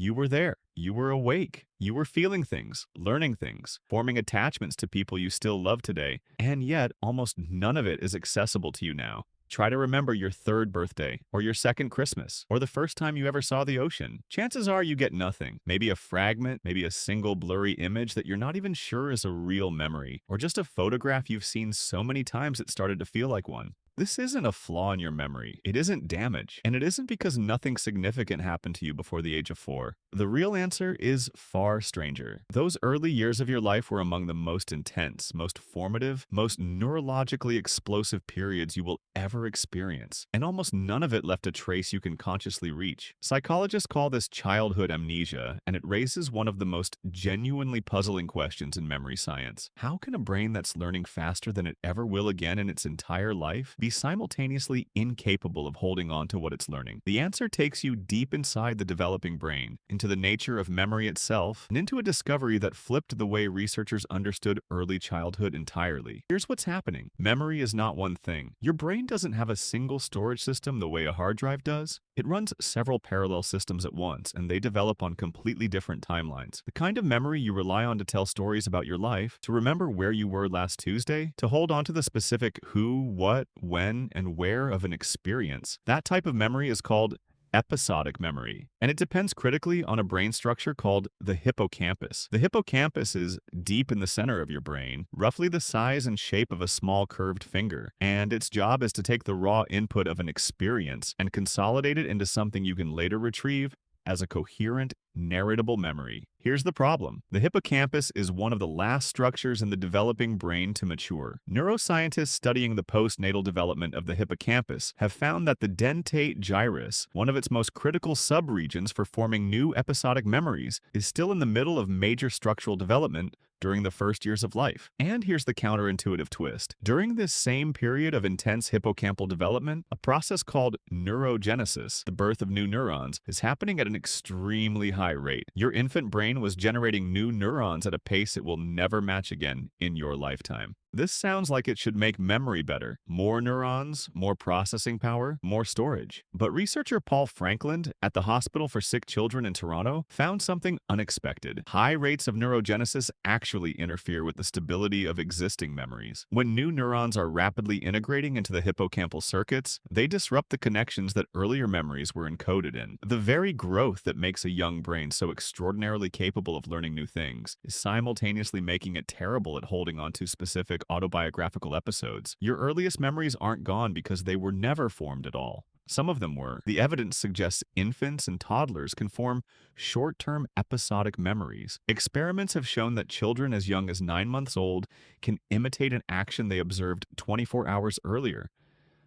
You were there. You were awake. You were feeling things, learning things, forming attachments to people you still love today, and yet almost none of it is accessible to you now. Try to remember your third birthday, or your second Christmas, or the first time you ever saw the ocean. Chances are you get nothing. Maybe a fragment, maybe a single blurry image that you're not even sure is a real memory, or just a photograph you've seen so many times it started to feel like one. This isn't a flaw in your memory. It isn't damage. And it isn't because nothing significant happened to you before the age of 4. The real answer is far stranger. Those early years of your life were among the most intense, most formative, most neurologically explosive periods you will ever experience. And almost none of it left a trace you can consciously reach. Psychologists call this childhood amnesia, and it raises one of the most genuinely puzzling questions in memory science. How can a brain that's learning faster than it ever will again in its entire life be simultaneously incapable of holding on to what it's learning? The answer takes you deep inside the developing brain, into the nature of memory itself, and into a discovery that flipped the way researchers understood early childhood entirely. Here's what's happening. Memory is not one thing. Your brain doesn't have a single storage system the way a hard drive does. It runs several parallel systems at once, and they develop on completely different timelines. The kind of memory you rely on to tell stories about your life, to remember where you were last Tuesday, to hold on to the specific who, what, when, and where of an experience, that type of memory is called episodic memory, and it depends critically on a brain structure called the hippocampus. The hippocampus is deep in the center of your brain, roughly the size and shape of a small curved finger, and its job is to take the raw input of an experience and consolidate it into something you can later retrieve as a coherent, narratable memory. Here's the problem. The hippocampus is one of the last structures in the developing brain to mature. Neuroscientists studying the postnatal development of the hippocampus have found that the dentate gyrus, one of its most critical subregions for forming new episodic memories, is still in the middle of major structural development during the first years of life. And here's the counterintuitive twist. During this same period of intense hippocampal development, a process called neurogenesis, the birth of new neurons, is happening at an extremely high rate. Your infant brain was generating new neurons at a pace it will never match again in your lifetime. This sounds like it should make memory better. More neurons, more processing power, more storage. But researcher Paul Frankland at the Hospital for Sick Children in Toronto found something unexpected. High rates of neurogenesis actually interfere with the stability of existing memories. When new neurons are rapidly integrating into the hippocampal circuits, they disrupt the connections that earlier memories were encoded in. The very growth that makes a young brain so extraordinarily capable of learning new things is simultaneously making it terrible at holding on to specific autobiographical episodes. Your earliest memories aren't gone because they were never formed at all. Some of them were. The evidence suggests infants and toddlers can form short-term episodic memories. Experiments have shown that children as young as 9 months old can imitate an action they observed 24 hours earlier,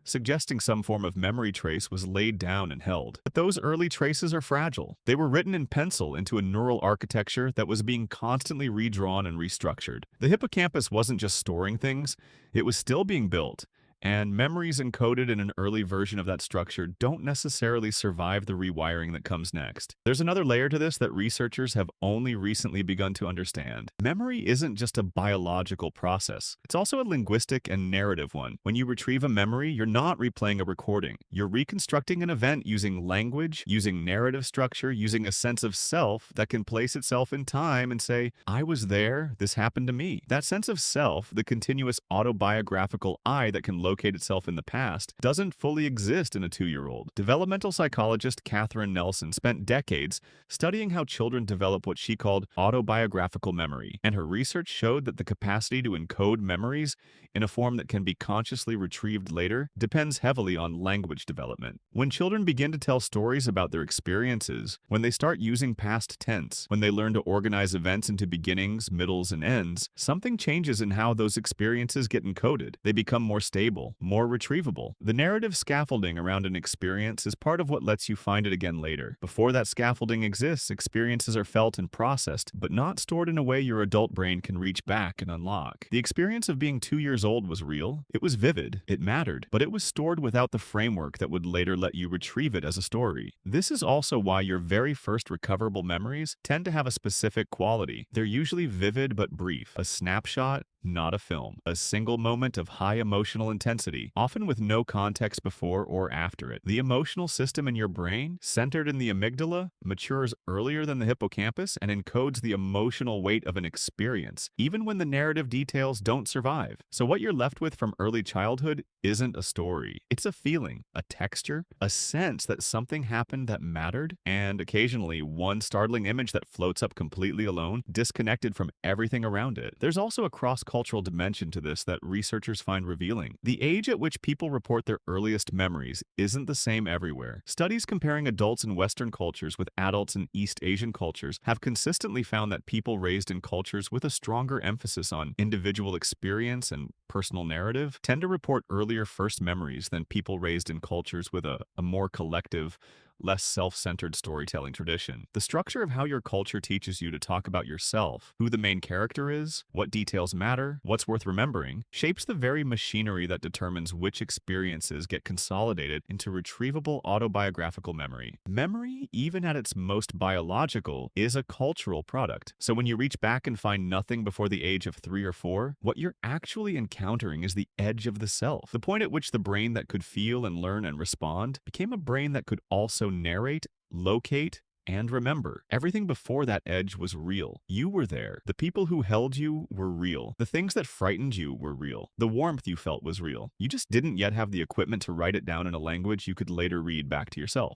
suggesting some form of memory trace was laid down and held. But those early traces are fragile. They were written in pencil into a neural architecture that was being constantly redrawn and restructured. The hippocampus wasn't just storing things, it was still being built. And memories encoded in an early version of that structure don't necessarily survive the rewiring that comes next. There's another layer to this that researchers have only recently begun to understand. Memory isn't just a biological process. It's also a linguistic and narrative one. When you retrieve a memory, you're not replaying a recording. You're reconstructing an event using language, using narrative structure, using a sense of self that can place itself in time and say, I was there, this happened to me. That sense of self, the continuous autobiographical I that can locate itself in the past, doesn't fully exist in a 2-year-old. Developmental psychologist Katherine Nelson spent decades studying how children develop what she called autobiographical memory, and her research showed that the capacity to encode memories in a form that can be consciously retrieved later depends heavily on language development. When children begin to tell stories about their experiences, when they start using past tense, when they learn to organize events into beginnings, middles, and ends, something changes in how those experiences get encoded. They become more stable, more retrievable. The narrative scaffolding around an experience is part of what lets you find it again later. Before that scaffolding exists, experiences are felt and processed, but not stored in a way your adult brain can reach back and unlock. The experience of being 2 years old was real. It was vivid. It mattered. But it was stored without the framework that would later let you retrieve it as a story. This is also why your very first recoverable memories tend to have a specific quality. They're usually vivid but brief, a snapshot, not a film. A single moment of high emotional intensity, often with no context before or after it. The emotional system in your brain, centered in the amygdala, matures earlier than the hippocampus and encodes the emotional weight of an experience, even when the narrative details don't survive. So what you're left with from early childhood isn't a story. It's a feeling, a texture, a sense that something happened that mattered, and occasionally one startling image that floats up completely alone, disconnected from everything around it. There's also a cross-cultural dimension to this that researchers find revealing. The age at which people report their earliest memories isn't the same everywhere. Studies comparing adults in Western cultures with adults in East Asian cultures have consistently found that people raised in cultures with a stronger emphasis on individual experience and personal narrative tend to report earlier first memories than people raised in cultures with a more collective, less self-centered storytelling tradition. The structure of how your culture teaches you to talk about yourself, who the main character is, what details matter, what's worth remembering, shapes the very machinery that determines which experiences get consolidated into retrievable autobiographical memory. Memory, even at its most biological, is a cultural product. So when you reach back and find nothing before the age of 3 or 4, what you're actually encountering is the edge of the self, the point at which the brain that could feel and learn and respond became a brain that could also narrate, locate, and remember. Everything before that edge was real. You were there. The people who held you were real. The things that frightened you were real. The warmth you felt was real. You just didn't yet have the equipment to write it down in a language you could later read back to yourself.